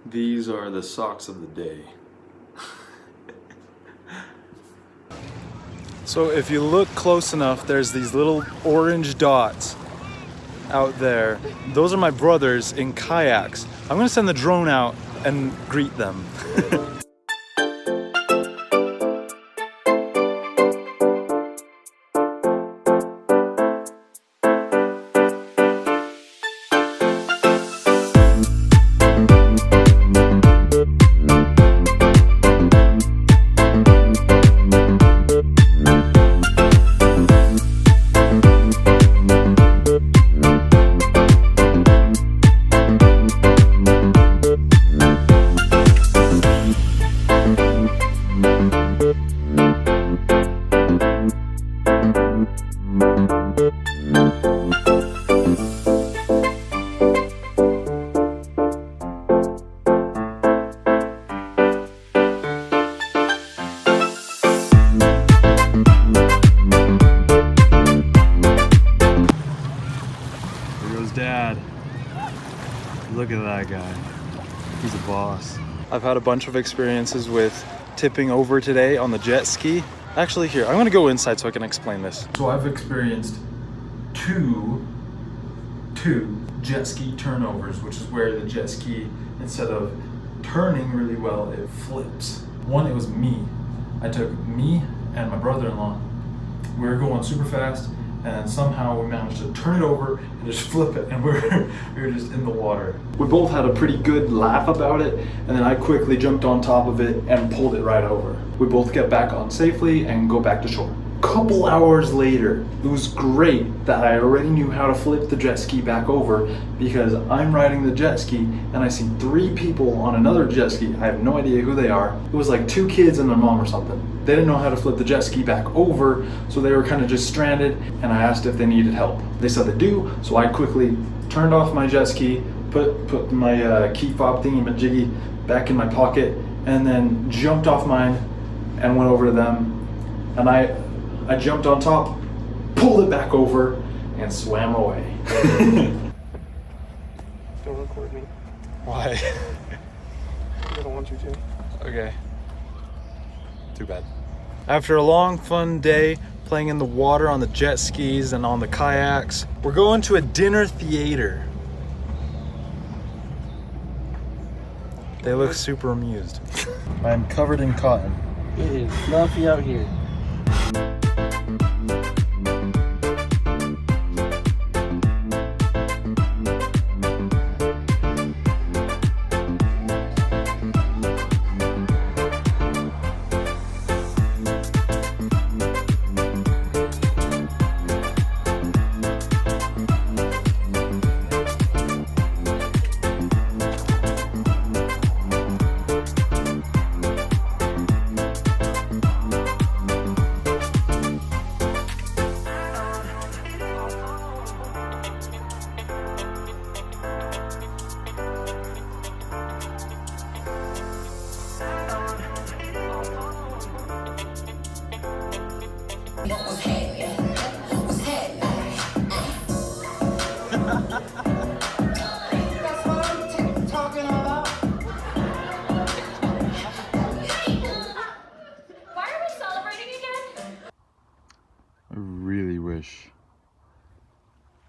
These are the socks of the day. So if you look close enough, there's these little orange dots out there. Those are my brothers in kayaks. I'm gonna send the drone out and greet them. Dad. Look at that guy. He's a boss. I've had a bunch of experiences with tipping over today on the jet ski. Actually, here, I'm gonna go inside so I can explain this. So I've experienced two jet ski turnovers, which is where the jet ski, instead of turning really well, it flips. One, it was me. I took me and my brother-in-law. We were going super fast, and somehow we managed to turn it over and just flip it, and we were just in the water. We both had a pretty good laugh about it, and then I quickly jumped on top of it and pulled it right over. We both get back on safely and go back to shore. Couple hours later, it was great that I already knew how to flip the jet ski back over, because I'm riding the jet ski and I see 3 people on another jet ski. I have no idea who they are. It was like 2 kids and their mom or something. They didn't know how to flip the jet ski back over, so they were kind of just stranded, and I asked if they needed help. They said they do, so I quickly turned off my jet ski, put my key fob thingy-majiggy back in my pocket, and then jumped off mine and went over to them. And I jumped on top, pulled it back over, and swam away. Don't record me. Why? I don't want you to. Okay. Too bad. After a long, fun day playing in the water on the jet skis and on the kayaks, we're going to a dinner theater. They look super amused. I'm covered in cotton. It is fluffy out here.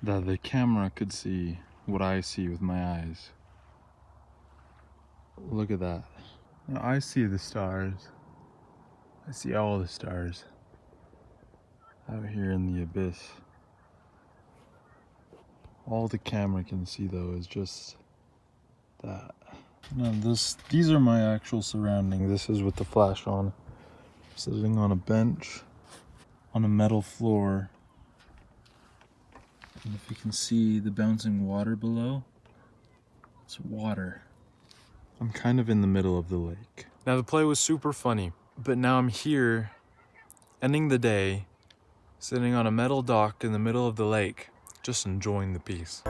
That the camera could see what I see with my eyes. Look at that. Now I see the stars. I see all the stars out here in the abyss. All the camera can see though is just that. Now these are my actual surroundings. This is with the flash on. Sitting on a bench on a metal floor. And if you can see the bouncing water below, it's water. I'm kind of in the middle of the lake. Now the play was super funny, but now I'm here, ending the day, sitting on a metal dock in the middle of the lake, just enjoying the piece.